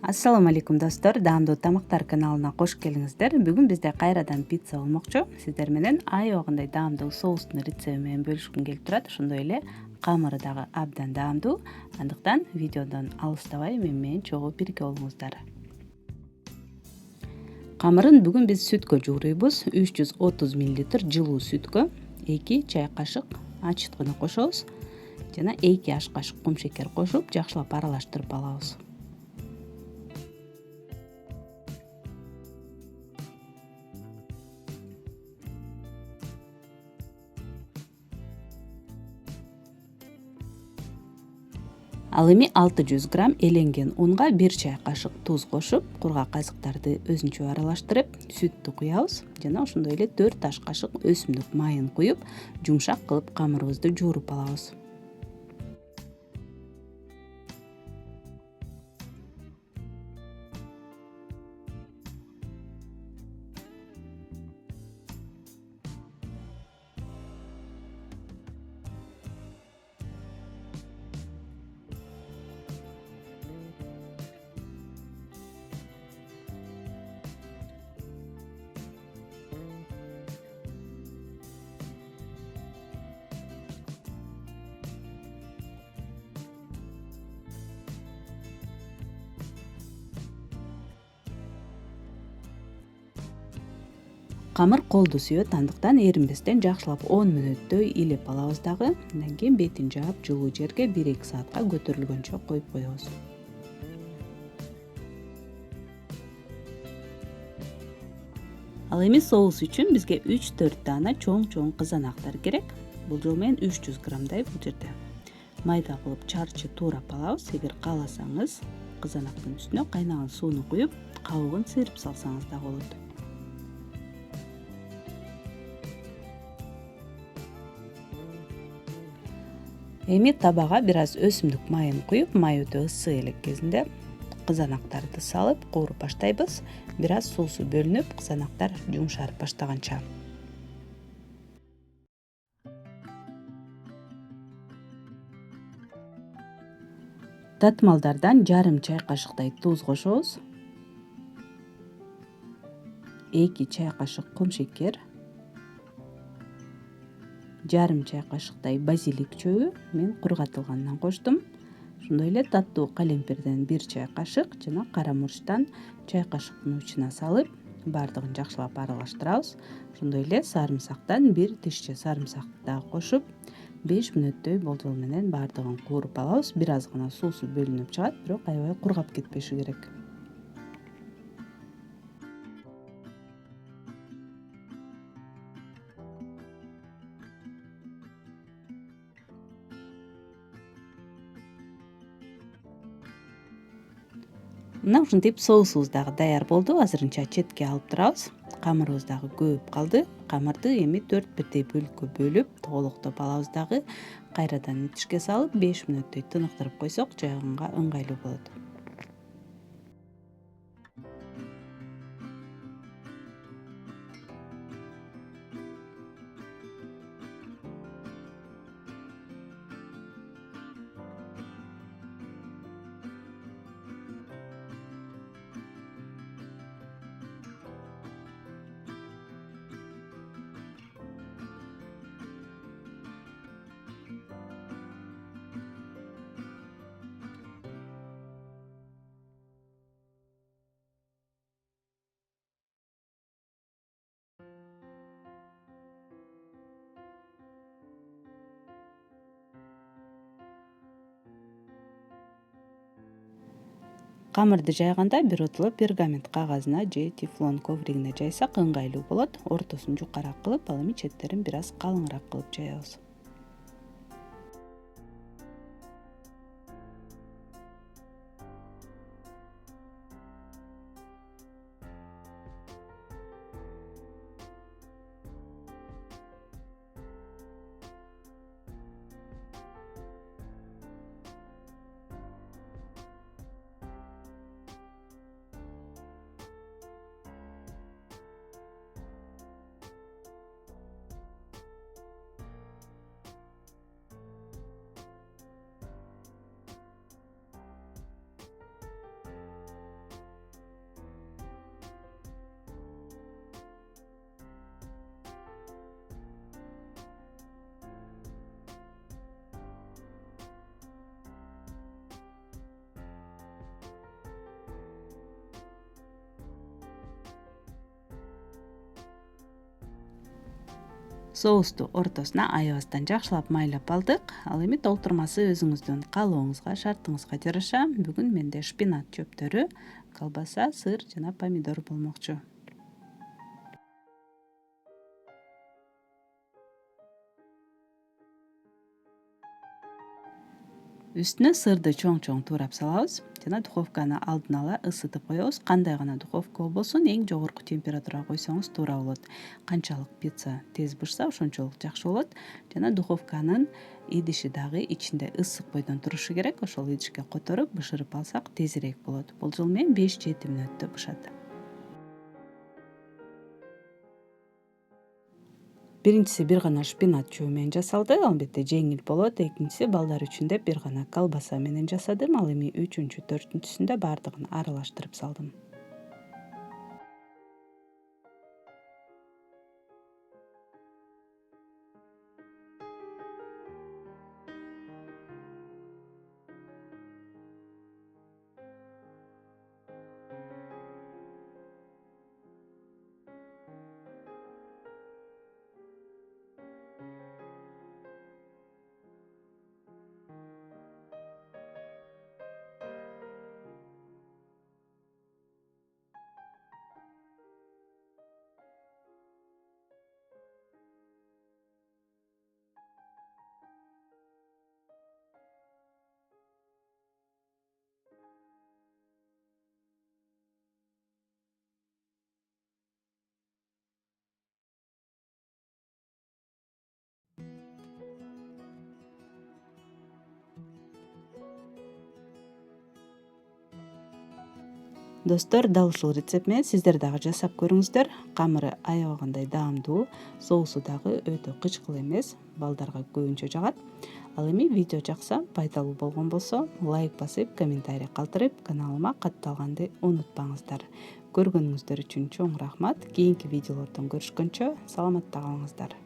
Ассаламу алейкум достор, даамдуу тамактар каналына кош келиңиздер. Бүгүн бизде кайрадан пицца болмокчу. Сиздер менен аябагындай даамдуу соустун рецепти менен бөлүшкүм келип турат. Ошондой эле камыры дагы абдан даамдуу. Андыктан видеодон алыстабай менен чогуу бирге болуңуздар. Камырын бүгүн биз сүткө жууруйбуз. 330 мл жылуу сүткө 2 чай кашык ачыткыны кошобуз жана 2 аш кашык кум шекер кошуп, жакшылап аралаштырып алабыз. Ал эми 600 грамм эленген унга 1 чай кашык туз кошуп, кургак казыктарды өзүнчө аралаштырып, сүттү куябыз жана ошондой эле 4 аш кашык өсүмдүк майын куюп, жумшак кылып камырыбызды жууруп алабыз. Камыр колду сүйөт, андыктан эринбестен жакшылап 10 мүнөттөй илеп алабыз дагы. Андан кийин бетин жаап, жылуу жерге 1-2 саатка көтөрүлгөнчө коюп коебуз. Ал эми соус үчүн бизге 3-4 даана чоң кызанактар керек. Бул жолу менен 300 граммдай бул жерде. Майда кылып чарчы туурап алабыз. Эгер кааласаңыз, кызанактын үстүнө кайнаган сууну куюп, кабыгын сыйрып салсаңыз да болот. Эми табага бир аз өсүмдүк майын куюп, май өтө ыссы элек кезинде кызанактарды салып кууруп баштайбыз. Бир аз суусу бөлүнүп, кызанактар жумшарып баштаганча. Татмалдардан жарым чай кашыктай туз кошобуз. 2 чай кашык кум шекер. Жарым чай кашыктай базилик чөбү, мен кургатылганынан коштум. Ошондой эле таттуу калемпирден 1 чай кашык жана кара мурчтан чай кашыктын учуна салып, баардыгын жакшылап аралаштырабыз. Ошондой эле сарымсактан 1 тишче сарымсакты дагы кошуп, 5 мүнөттөй болжол менен баардыгын кууруп алабыз. Бир аз гана суусу бөлүнүп чыгат, бирок аябай кургап кетпеши керек. Мына ушинтип соусубуз дагы даяр болду. Азырынча четке алып турабыз. Камырыбыз дагы көөп калды. Камырды эми 4 бирдей бөлүккө бөлүп, тоголоктоп алабыз дагы. Кайрадан идишке салып, 5 мүнөттөй тыныктырып койсок, жайганга ыңгайлуу болот. Камырды жайганда биротоло пергамент кагазына же тефлон ковригине жайсак ыңгайлуу болот. Ортосун жукарак кылып, ал эми четтерин бир аз калыңыраак кылып жаябыз. Соусту ортосуна аябастан жакшылап майлап алдык. Ал эми толтурмасы өзүңүздүн каалооңузга, шартыңызга жараша. Бүгүн менде шпинат чөптөрү, колбаса, сыр жана помидор болмокчу. Үстүнө сырды чоң туурап салабыз жана духовканы алдын ала ысытып коебуз. Кандай гана духовка болбосун, эң жогорку температурага койсоңуз туура болот. Канчалык пицца тез бышса, ошончолук жакшы болот. Жана духовканын идиши дагы ичинде ысык бойдон турушу керек. Ошол идишке которуп бышырып алсак тезирээк болот. Болжол менен 5-7 мүнөттө бышат. Биринчиси бир гана шпинат чөбү менен жасалды. Албетте жеңил болот. Экинчиси балдар үчүн деп бир гана колбаса менен жасадым. Ал эми үчүнчү, төртүнчүсүндө баардыгын аралаштырып салдым. Достор, дал ушул рецепт менен сиздер дагы жасап көрүңүздөр. Камыры аябагандай даамдуу, соусу дагы өтө кычкыл эмес, балдарга көбүнчө жагат. Ал эми видео жакса, пайдалуу болгон болсо, лайк басып, комментарий калтырып, каналыма катталганды унутпаңыздар. Көргөнүңүздөр үчүн чоң рахмат. Кийинки видеолордон көрүшкөнчө саламатта калыңыздар.